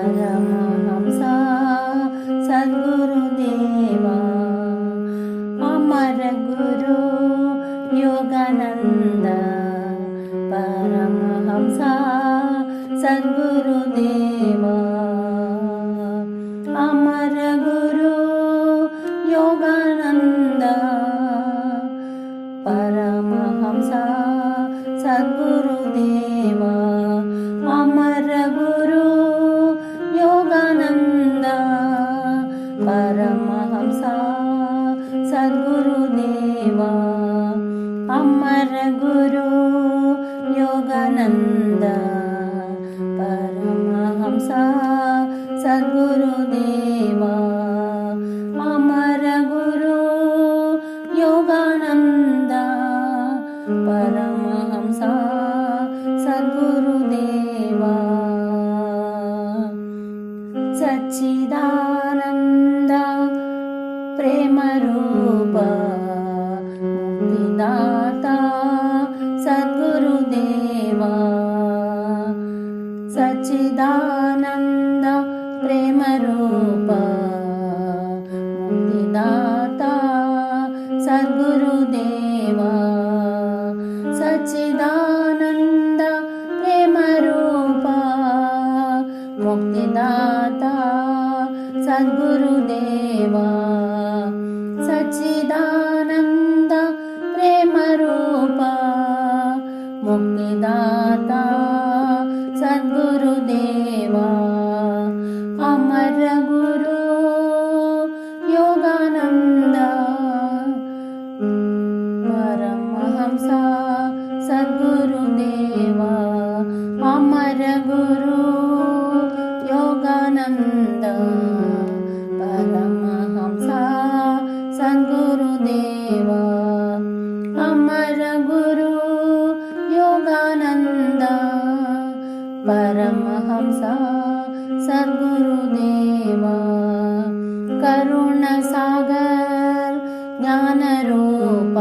ಪರಮಹಂಸ ಸದ್ಗುರುದೇವ ಅಮರ ಗುರು ಯೋಗಾನಂದ ಪರಮಹಂಸ ಸದ್ಗುರುದೇವ ಅಮರ ಗುರು ಯೋಗಾನಂದ ಪರಮಹಂಸ ಸದ್ಗುರುದೇವ ಅಮರ ಗುರು ಯೋಗಾನಂದ ಪರಮಹಂಸ ಸದ್ಗುರುದೇವ ಅಮರ ಗುರು ಯೋಗಾನಂದ ಪರಮಹಂಸ ಸದ್ಗುರುದೇವ ಅಮರ ಗುರು ಯೋಗಾನಂದ ಪರಮಹಂಸ ಸದ್ಗುರುದೇವ ಸಚ್ಚಿದಾನಂದ ಪ್ರೇಮರೂಪ ಮುಕ್ತಿದಾತ ಸದ್ಗುರುದೇವ ಸಚ್ಚಿದಾನಂದ ಪ್ರೇಮರೂಪ ಮುಕ್ತಿದಾತ ಸದ್ಗುರುದೇವ ಸಚ್ಚಿದಾನಂದ ಪ್ರೇಮರೂಪ ಮುಕ್ತಿದಾತ ಸದ್ಗುರುದೇವ ಸಚ್ಚಿದಾನಂದ ಪ್ರೇಮರೂಪ ಮುಕ್ತಿದಾತ ಸದ್ಗುರುದೇವ ಅಮರ ಗುರು ಯೋಗಾನಂದ ಪರಮಹಂಸ ಸದ್ಗುರುದೇವ ಅಮರ ಗುರು ಯೋಗಾನಂದ ಪರಮಹಂಸ ಸದ್ಗುರುದೇವ ಅಮರ ಗುರು ಯೋಗಾನಂದ ಪರಮಹಂಸ ಸದ್ಗುರುದೇವ ಕರುಣ ಸಾಗರ್ ಜ್ಞಾನರೂಪ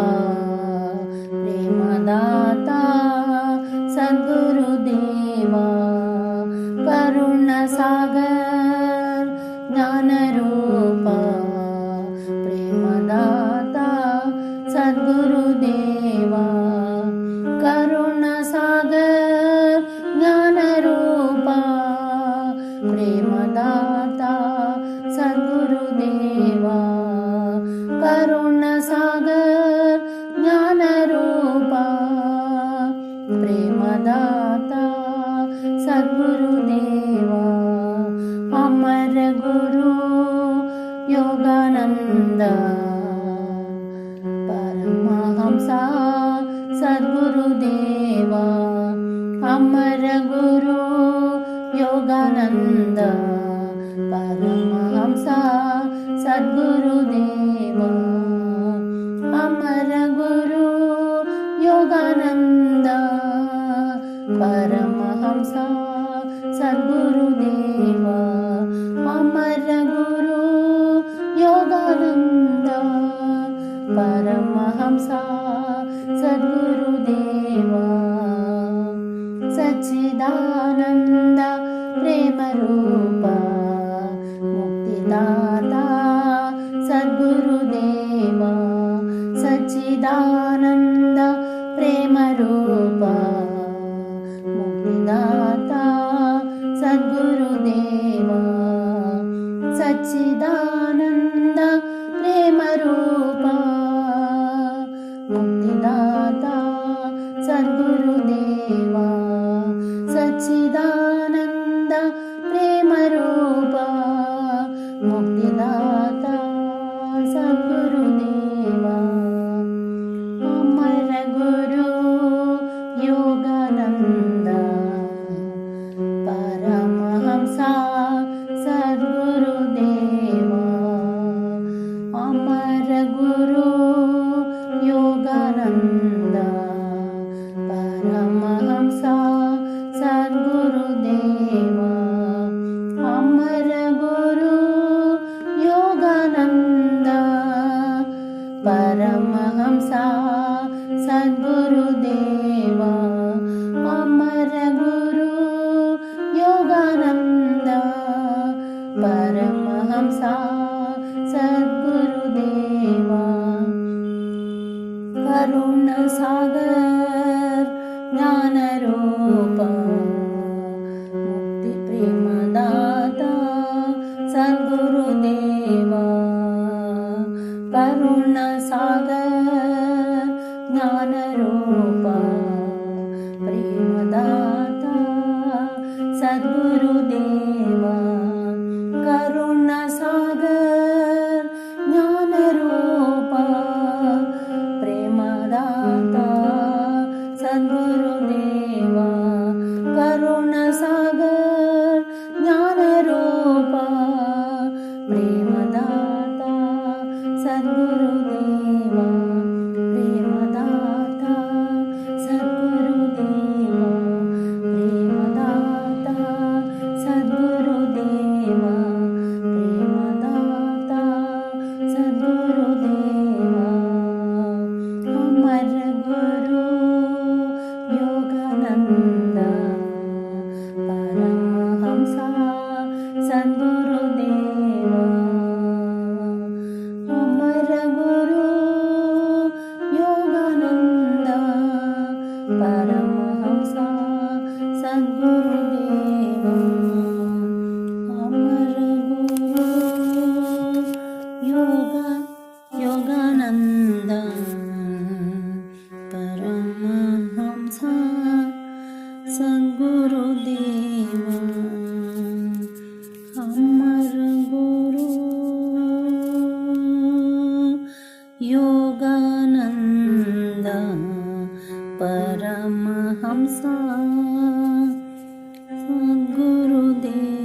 ಪ್ರೇಮದಾತ ಸದ್ಗುರುದೇವ ಕರುಣ ಸಾಗರ್ ಜ್ಞಾನರೂಪ ಪ್ರೇಮದಾತ ಸದ್ಗುರುದೇವ ಕರುಣ ಸಾಗರ್ ಜ್ಞಾನರೂಪ ಪ್ರೇಮದಾತ ಸದ್ಗುರುದೇವ ಕರುಣ ಸಾಗರ್ ಜ್ಞಾನರೂಪ ಪ್ರೇಮದಾತ ಸದ್ಗುರುದೇವ ಅಮರ ಗುರು ಯೋಗಾನಂದ ಪರಮಹಂಸ ಸದ್ಗುರುದೇವ ಅಮರ ಗುರು ಯೋಗಾನಂದ ಪರಮಹಂಸ ಸದ್ಗುರುದೇವ ಅಮರ ಗುರು ಯೋಗಾನಂದ ಪರಮಹಂಸ ಸದ್ಗುರುದೇವ ಅಮರ ಗುರು ಯೋಗಾನಂದ ಪರಮಹಂಸ ಸದ್ಗುರುದೇವ ಸಚ್ಚಿದಾನಂದ ಪ್ರೇಮರೂಪ ಮುಕ್ತಿದಾತ ಸದ್ಗುರುದೇವ ಸಚ್ಚಿದಾನಂದ ಪ್ರೇಮರೂಪ ಮುಕ್ತಿದಾತ ಸದ್ಗುರುದೇವ ಸಚ್ಚಿದಾನಂದ ಪ್ರೇಮರೂಪ ಮುಕ್ತಿದಾತ ಸದ್ಗುರುದೇವ ಸಚ್ಚಿದಾನಂದ ಪ್ರೇಮರೂಪ ಮುಕ್ತಿದಾತ ಸದ್ಗುರುದೇವ ಅಮರ ಗುರು ಯೋಗಾನಂದ ಪರಮಹಂಸ ಸದ್ಗುರುದೇವ ಅಮರ ಗುರು ಯೋಗಾನಂದ ಪರಮಹಂಸ ಸದ್ಗುರುದೇವ ಅಮರ ಗುರು ಯೋಗ रूप प्रेमदाता सद्गुरुदेवा करुणासागर ज्ञानरूप प्रेमदाता सद्गुरुदेवा करुणासागर ज्ञानरूप प्रेमदाता सद्गुरुदेवा प्रेमदाता सद्गुरुदेवा प्रेमदाता सद्गुरुदेवा प्रेमदाता सद्गुरुदेवा अमर गुरु योगानंद परमहंस सद्गुरुदेवा अमर गुरु योगानंद परमहंस सद्गुरुदेवा अमर गुरु योगानंद परमहंस सद्गुरुदेवा अमर गुरु योगानंद परमहंस सद्गुरुदेवा।